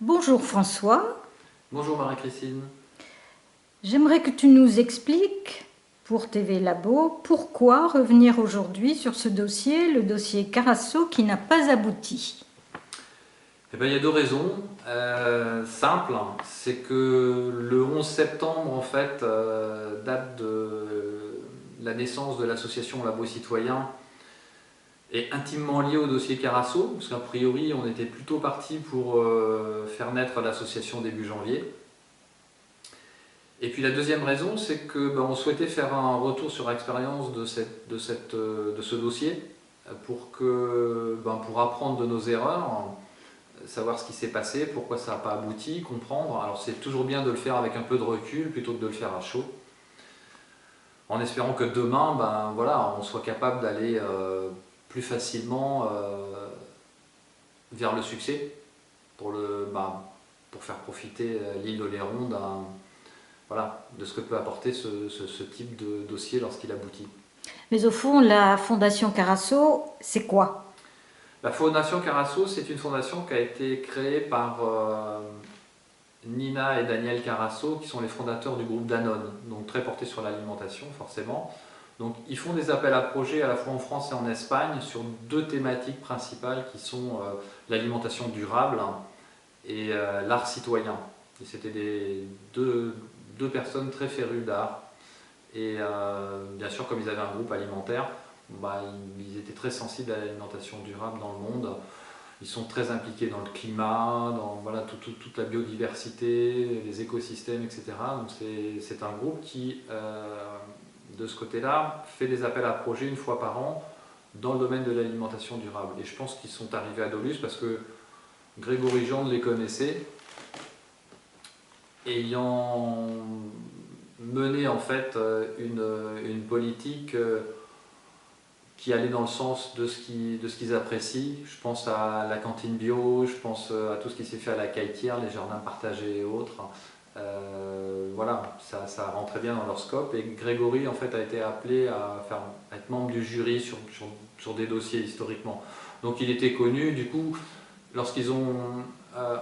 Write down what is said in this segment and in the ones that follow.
Bonjour François, Bonjour Marie-Christine. j'aimerais que tu nous expliques pour TV Labo pourquoi revenir aujourd'hui sur ce dossier, le dossier Carasso qui n'a pas abouti. Eh ben, il y a deux raisons simples. C'est que le 11 septembre, en fait, date de la naissance de l'association Labo Citoyen est intimement liée au dossier Carasso, parce qu'a priori, on était plutôt parti pour faire naître l'association début janvier. Et puis la deuxième raison, c'est que on souhaitait faire un retour sur expérience de ce dossier pour apprendre de nos erreurs, savoir ce qui s'est passé, pourquoi ça n'a pas abouti, comprendre. Alors c'est toujours bien de le faire avec un peu de recul plutôt que de le faire à chaud, en espérant que demain, voilà, on soit capable d'aller plus facilement vers le succès pour faire profiter l'île d'Oléron voilà, de ce que peut apporter ce type de dossier lorsqu'il aboutit. Mais au fond, la fondation Carasso, c'est quoi? La Fondation Carasso, c'est une fondation qui a été créée par Nina et Daniel Carasso, qui sont les fondateurs du groupe Danone, donc très porté sur l'alimentation forcément. Donc ils font des appels à projets à la fois en France et en Espagne sur deux thématiques principales qui sont l'alimentation durable et l'art citoyen. Et c'était deux personnes très férues d'art. Et bien sûr, comme ils avaient un groupe alimentaire, ils étaient très sensibles à l'alimentation durable dans le monde. Ils sont très impliqués dans le climat, dans voilà, toute la biodiversité, les écosystèmes, etc. Donc c'est un groupe qui, de ce côté-là, fait des appels à projets une fois par an dans le domaine de l'alimentation durable. Et je pense qu'ils sont arrivés à Dolus parce que Grégory Jean les connaissait, ayant mené en fait une politique qui allait dans le sens de ce qu'ils apprécient. Je pense à la cantine bio, je pense à tout ce qui s'est fait à la Caïtière, les jardins partagés et autres. Voilà, ça rentrait bien dans leur scope. Et Grégory en fait a été appelé à être membre du jury sur des dossiers historiquement. Donc il était connu, du coup, lorsqu'ils ont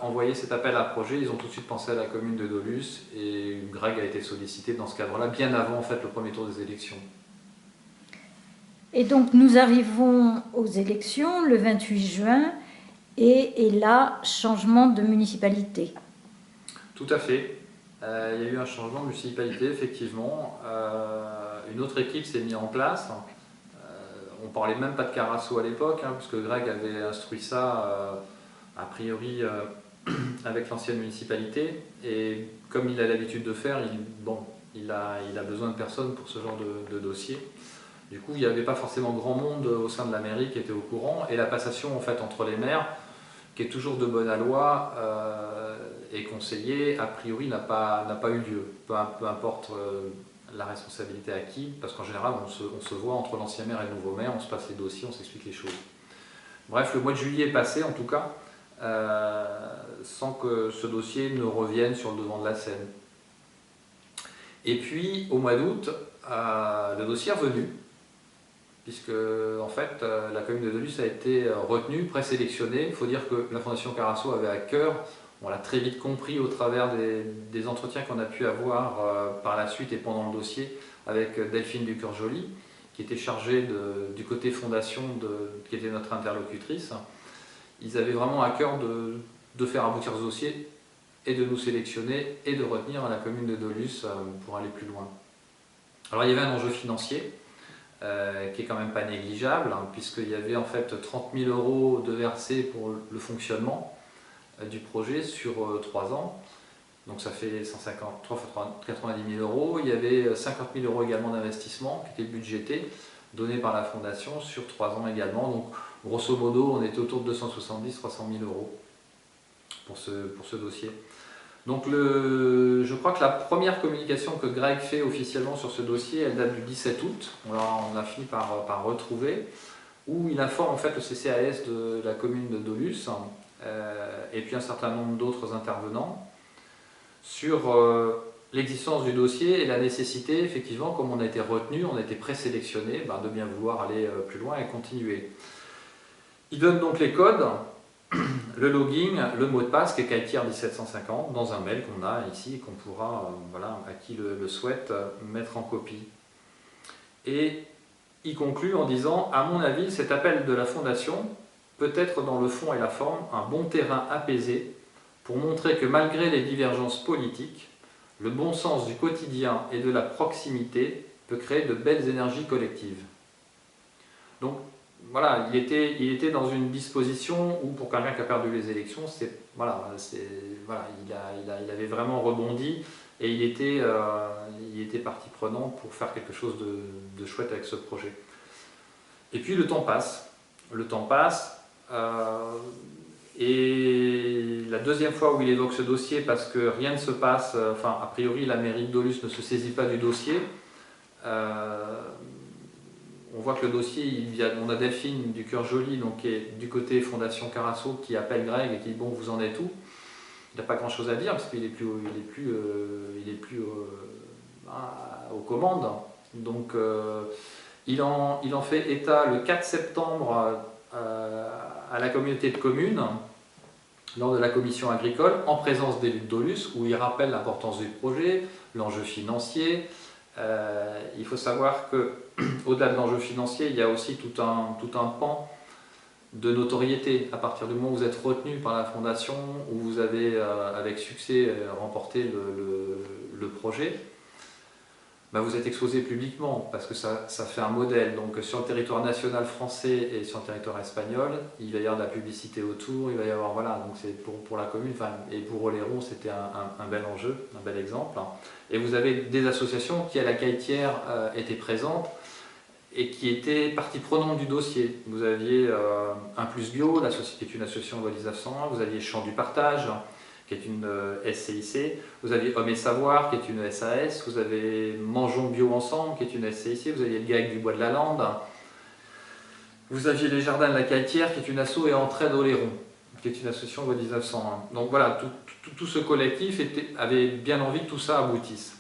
envoyé cet appel à projet, ils ont tout de suite pensé à la commune de Dolus et Greg a été sollicité dans ce cadre-là, bien avant en fait, le premier tour des élections. Et donc nous arrivons aux élections le 28 juin et là, changement de municipalité. Tout à fait. Il y a eu un changement de municipalité, effectivement. Une autre équipe s'est mise en place. On ne parlait même pas de Carasso à l'époque, puisque Greg avait instruit ça a priori avec l'ancienne municipalité. Et comme il a l'habitude de faire, il a besoin de personnes pour ce genre de dossier. Du coup, il n'y avait pas forcément grand monde au sein de la mairie qui était au courant. Et la passation en fait, entre les maires, qui est toujours de bonne loi et conseillée, a priori n'a pas eu lieu. Peu importe la responsabilité à qui, parce qu'en général, on se voit entre l'ancien maire et le nouveau maire, on se passe les dossiers, on s'explique les choses. Bref, le mois de juillet est passé en tout cas, sans que ce dossier ne revienne sur le devant de la scène. Et puis, au mois d'août, le dossier est revenu, puisque en fait, la commune de Dolus a été retenue, présélectionnée. Il faut dire que la Fondation Carasso avait à cœur, on l'a très vite compris au travers des entretiens qu'on a pu avoir par la suite et pendant le dossier avec Delphine Ducœur-Joly, qui était chargée du côté fondation, qui était notre interlocutrice. Ils avaient vraiment à cœur de faire aboutir ce dossier et de nous sélectionner et de retenir la commune de Dolus pour aller plus loin. Alors il y avait un enjeu financier qui est quand même pas négligeable, puisqu'il y avait en fait 30 000 € de versés pour le fonctionnement du projet sur 3 ans. Donc ça fait 3 fois 90 000 €. Il y avait 50 000 € également d'investissement qui était budgété, donné par la fondation sur 3 ans également. Donc grosso modo, on était autour de 270-300 000 € pour ce dossier. Donc je crois que la première communication que Greg fait officiellement sur ce dossier, elle date du 17 août. On a fini par retrouver, où il informe en fait le CCAS de la commune de Dolus et puis un certain nombre d'autres intervenants sur l'existence du dossier et la nécessité, effectivement, comme on a été retenu, on a été présélectionné, de bien vouloir aller plus loin et continuer. Il donne donc les codes le login, le mot de passe qui est Caetière 1750 dans un mail qu'on a ici et qu'on pourra, voilà, à qui le souhaite, mettre en copie. Et il conclut en disant « À mon avis, cet appel de la Fondation peut être dans le fond et la forme un bon terrain apaisé pour montrer que malgré les divergences politiques, le bon sens du quotidien et de la proximité peut créer de belles énergies collectives. » Donc voilà, il était dans une disposition où pour quelqu'un qui a perdu les élections, voilà, il avait vraiment rebondi et il était partie prenante pour faire quelque chose de chouette avec ce projet. Et puis le temps passe. Le temps passe. Et la deuxième fois où il évoque ce dossier, parce que rien ne se passe, enfin a priori la mairie de Dolusse ne se saisit pas du dossier, on voit que le dossier, on a Delphine du Cœur Joli, donc qui est du côté Fondation Carasso, qui appelle Greg et qui dit bon, vous en êtes où? Il n'a pas grand chose à dire parce qu'il est plus aux commandes. Donc il en fait état le 4 septembre à la communauté de communes lors de la commission agricole en présence d'élus de Dolusse où il rappelle l'importance du projet, l'enjeu financier. Il faut savoir qu'au-delà de l'enjeu financier, il y a aussi tout un pan de notoriété. À partir du moment où vous êtes retenu par la Fondation, où vous avez avec succès remporté le projet, bah vous êtes exposé publiquement parce que ça fait un modèle. Donc sur le territoire national français et sur le territoire espagnol, il va y avoir de la publicité autour, il va y avoir, voilà, donc c'est pour la commune, enfin, et pour Oléron c'était un bel enjeu, un bel exemple. Et vous avez des associations qui à la Caetière étaient présentes et qui étaient partie prenante du dossier. Vous aviez Un Plus Bio, qui est une association loi 1901, vous aviez Champ du Partage, qui est une SCIC, vous aviez Hommes et Savoir, qui est une SAS, vous avez Mangeons Bio Ensemble, qui est une SCIC, vous aviez le GAEC du Bois de la Lande, vous aviez les Jardins de la Caetière, qui est une asso, et Entraide Oléron, qui est une association loi 1901. Donc voilà, tout ce collectif avait bien envie que tout ça aboutisse.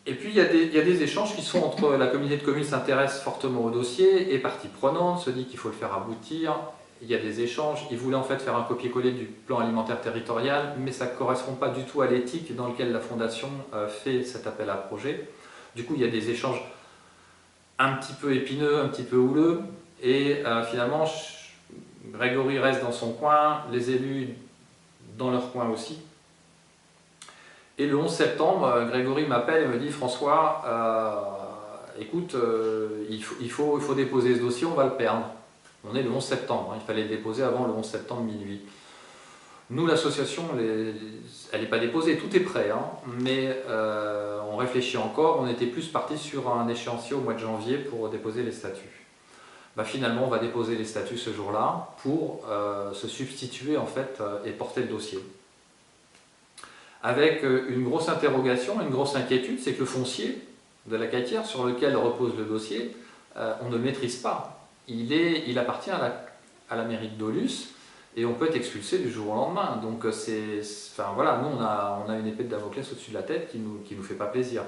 Et puis il y a des échanges qui sont entre la communauté de communes s'intéresse fortement au dossier et partie prenante, se dit qu'il faut le faire aboutir. Il y a des échanges, ils voulaient en fait faire un copier-coller du plan alimentaire territorial, mais ça ne correspond pas du tout à l'éthique dans laquelle la Fondation fait cet appel à projet. Du coup, il y a des échanges un petit peu épineux, un petit peu houleux, et finalement, Grégory reste dans son coin, les élus dans leur coin aussi. Et le 11 septembre, Grégory m'appelle et me dit « François, écoute, il faut déposer ce dossier, on va le perdre. » On est le 11 septembre, il fallait le déposer avant le 11 septembre minuit. Nous, l'association, elle n'est pas déposée, tout est prêt, hein, mais on réfléchit encore, on était plus parti sur un échéancier au mois de janvier pour déposer les statuts. Bah, finalement, on va déposer les statuts ce jour-là pour se substituer en fait et porter le dossier. Avec une grosse interrogation, une grosse inquiétude, c'est que le foncier de la Caetière sur lequel repose le dossier, on ne le maîtrise pas. Il appartient à la mairie de Dolusse et on peut être expulsé du jour au lendemain. Donc enfin, voilà, nous on a une épée de Damoclès au-dessus de la tête qui nous fait pas plaisir.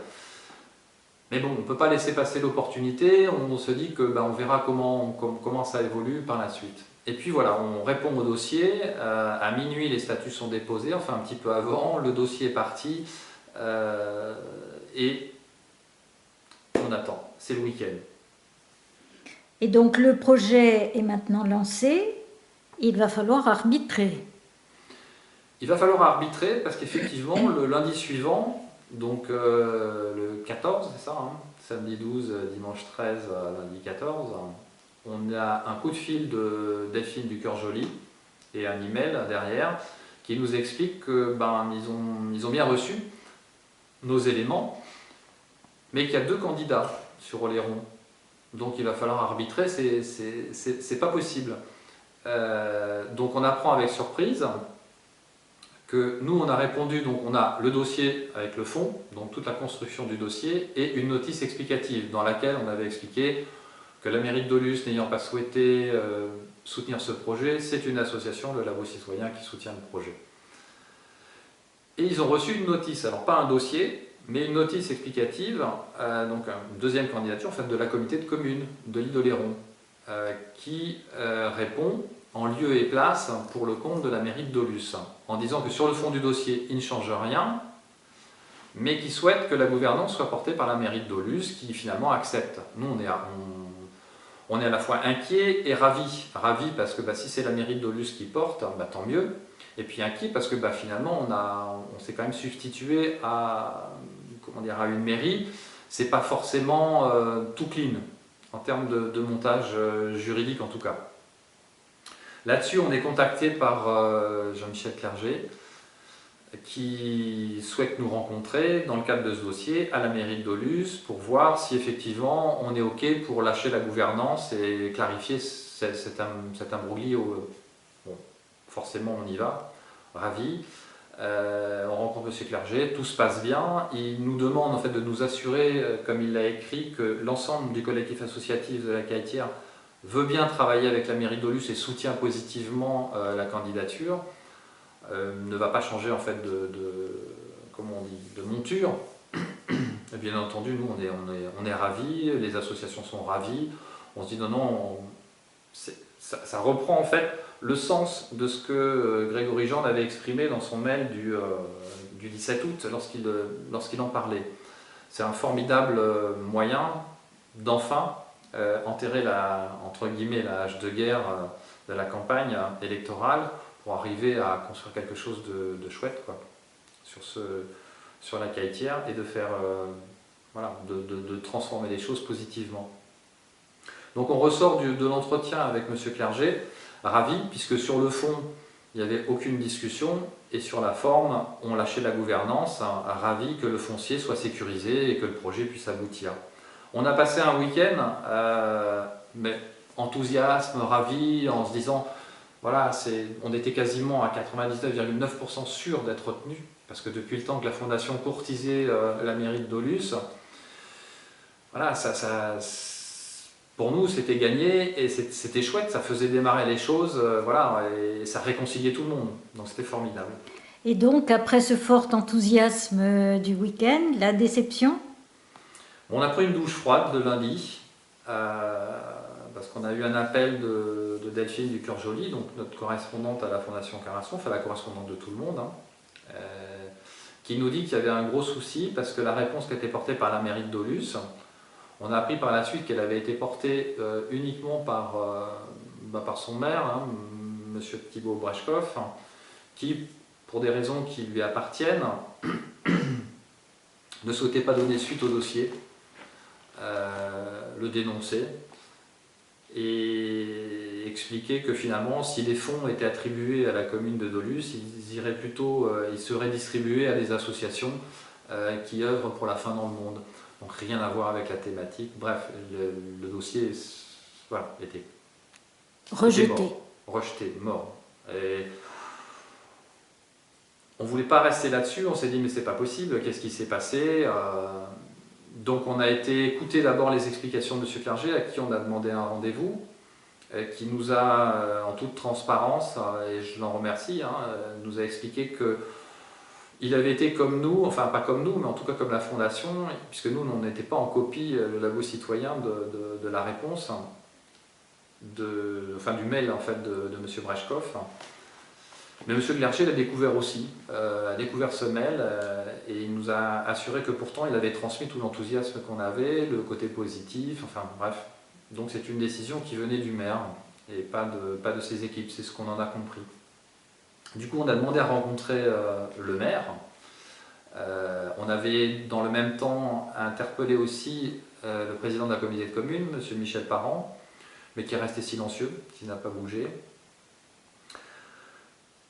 Mais bon, on ne peut pas laisser passer l'opportunité, on se dit que on verra comment ça évolue par la suite. Et puis voilà, on répond au dossier, à minuit les statuts sont déposés, enfin un petit peu avant, le dossier est parti, et on attend, c'est le week-end. Et donc le projet est maintenant lancé, il va falloir arbitrer. Il va falloir arbitrer parce qu'effectivement, le lundi suivant, donc le 14, c'est ça, hein, samedi 12, dimanche 13, lundi 14, on a un coup de fil de Delphine du Cœur Joli et un email derrière qui nous explique que ils ont bien reçu nos éléments, mais qu'il y a 2 candidats sur Oléron. Donc il va falloir arbitrer, c'est pas possible. Donc on apprend avec surprise que nous on a répondu, donc on a le dossier avec le fond, donc toute la construction du dossier, et une notice explicative dans laquelle on avait expliqué que la mairie de Dolusse n'ayant pas souhaité soutenir ce projet, c'est une association, le Labo Citoyen, qui soutient le projet. Et ils ont reçu une notice, alors pas un dossier, mais une notice explicative, donc une deuxième candidature en fait, de la communauté de communes de l'île d'Oléron, qui répond en lieu et place pour le compte de la mairie de Dolusse, en disant que sur le fond du dossier, il ne change rien, mais qui souhaite que la gouvernance soit portée par la mairie de Dolusse, qui finalement accepte. Nous, on est à la fois inquiet et ravi. Ravi parce que si c'est la mairie de Dolusse qui porte, tant mieux. Et puis inquiet parce que finalement, on s'est quand même substitué à une mairie. C'est pas forcément tout clean, en termes de montage juridique en tout cas. Là-dessus, on est contacté par Jean-Michel Clerget, qui souhaite nous rencontrer dans le cadre de ce dossier à la mairie de Dolusse pour voir si effectivement on est OK pour lâcher la gouvernance et clarifier cet imbroglio. Bon, forcément on y va, ravi. On rencontre M. Clerget, tout se passe bien. Il nous demande en fait de nous assurer, comme il l'a écrit, que l'ensemble du collectif associatif de la Cahetière veut bien travailler avec la mairie de Dolusse et soutient positivement la candidature. Ne va pas changer en fait de monture. Et bien entendu, nous on est ravis, les associations sont ravies. On se dit non, ça reprend en fait le sens de ce que Grégory Jean avait exprimé dans son mail du 17 août lorsqu'il en parlait. C'est un formidable moyen d'enfin enterrer entre guillemets la hache de guerre de la campagne électorale pour arriver à construire quelque chose de chouette sur la Cahetière et de faire de transformer les choses positivement. Donc on ressort de l'entretien avec M. Clerget, ravi, puisque sur le fond, il n'y avait aucune discussion, et sur la forme, on lâchait la gouvernance, ravi que le foncier soit sécurisé et que le projet puisse aboutir. On a passé un week-end, mais enthousiasme, ravi, en se disant, voilà, on était quasiment à 99,9% sûr d'être retenu, parce que depuis le temps que la Fondation courtisait la mairie de Dolusse, voilà, pour nous c'était gagné et c'était chouette, ça faisait démarrer les choses, et ça réconciliait tout le monde, donc c'était formidable. Et donc, après ce fort enthousiasme du week-end, la déception? On a pris une douche froide le lundi, parce qu'on a eu un appel de Delphine du Cœur Joli, donc notre correspondante à la Fondation Carasso, enfin la correspondante de tout le monde, qui nous dit qu'il y avait un gros souci parce que la réponse qui était portée par la mairie de Dolusse, on a appris par la suite qu'elle avait été portée uniquement par son maire, M. Thibaut Breshkov, qui, pour des raisons qui lui appartiennent, ne souhaitait pas donner suite au dossier, le dénoncer et expliquer que finalement, si les fonds étaient attribués à la commune de Dolusse, ils seraient distribués à des associations qui œuvrent pour la faim dans le monde. Donc rien à voir avec la thématique. Bref, le dossier était Rejeté. Rejeté, mort. Et on ne voulait pas rester là-dessus, on s'est dit mais c'est pas possible, qu'est-ce qui s'est passé? Donc on a été écouter d'abord les explications de M. Clerget, à qui on a demandé un rendez-vous, qui nous a, en toute transparence, et je l'en remercie, nous a expliqué que il avait été comme nous, enfin pas comme nous, mais en tout cas comme la Fondation, puisque nous, on n'était pas en copie, le labo citoyen, de la réponse, du mail en fait, de M. Breshkov. Mais M. Clerget l'a découvert aussi, a découvert ce mail, et il nous a assuré que pourtant il avait transmis tout l'enthousiasme qu'on avait, le côté positif, enfin bref. Donc c'est une décision qui venait du maire, et pas de ses équipes, c'est ce qu'on en a compris. Du coup, on a demandé à rencontrer le maire. On avait dans le même temps interpellé aussi le président de la communauté de communes, M. Michel Parent, mais qui est resté silencieux, qui n'a pas bougé.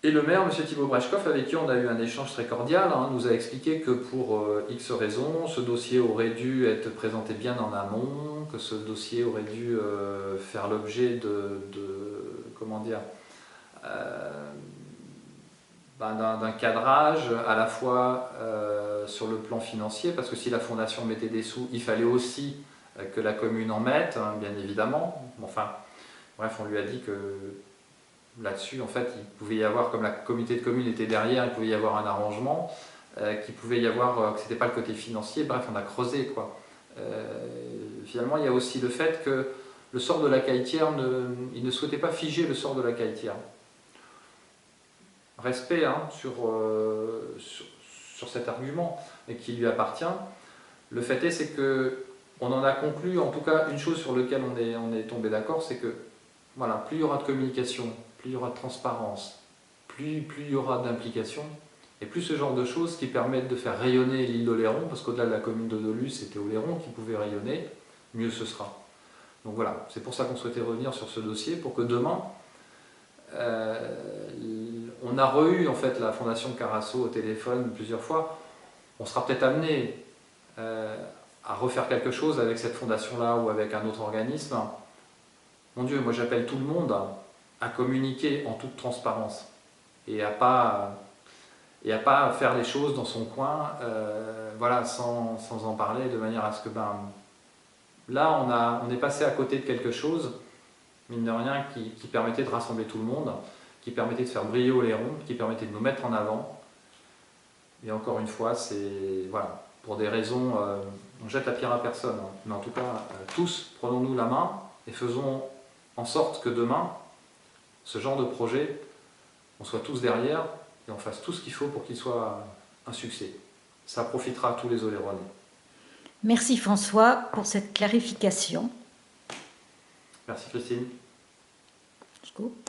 Et le maire, M. Thibaut Breshkov, avec qui on a eu un échange très cordial, nous a expliqué que pour X raisons, ce dossier aurait dû être présenté bien en amont, que ce dossier aurait dû faire l'objet d'un cadrage à la fois sur le plan financier, parce que si la Fondation mettait des sous, il fallait aussi que la commune en mette, bien évidemment. Enfin, bref, on lui a dit que là-dessus, en fait, il pouvait y avoir, comme la communauté de communes était derrière, il pouvait y avoir un arrangement, qu'il pouvait y avoir, que ce n'était pas le côté financier, bref, on a creusé, quoi. Finalement, il y a aussi le fait que le sort de la cahetière, il ne souhaitait pas figer le sort de la cahetière. Respect hein, sur cet argument, et qui lui appartient. Le fait est, c'est que on en a conclu, en tout cas, une chose sur laquelle on est tombé d'accord, c'est que voilà, plus il y aura de communication, plus il y aura de transparence, plus il y aura d'implication, et plus ce genre de choses qui permettent de faire rayonner l'île d'Oléron, parce qu'au-delà de la commune de Dolu, c'était Oléron qui pouvait rayonner, mieux ce sera. Donc voilà, c'est pour ça qu'on souhaitait revenir sur ce dossier, pour que demain, on a re-eu en fait la Fondation Carasso au téléphone plusieurs fois, on sera peut-être amené à refaire quelque chose avec cette fondation-là ou avec un autre organisme. Mon Dieu, moi j'appelle tout le monde à communiquer en toute transparence et à pas faire les choses dans son coin, voilà, sans en parler, de manière à ce que là on est passé à côté de quelque chose, mine de rien, qui permettait de rassembler tout le monde, qui permettait de faire briller Oléron, qui permettait de nous mettre en avant. Et encore une fois, c'est voilà, pour des raisons, on jette la pierre à personne, hein, mais en tout cas, tous prenons-nous la main et faisons en sorte que demain, ce genre de projet, on soit tous derrière et on fasse tout ce qu'il faut pour qu'il soit un succès. Ça profitera à tous les Oléronnais. Merci François pour cette clarification. Merci Christine. Scoop.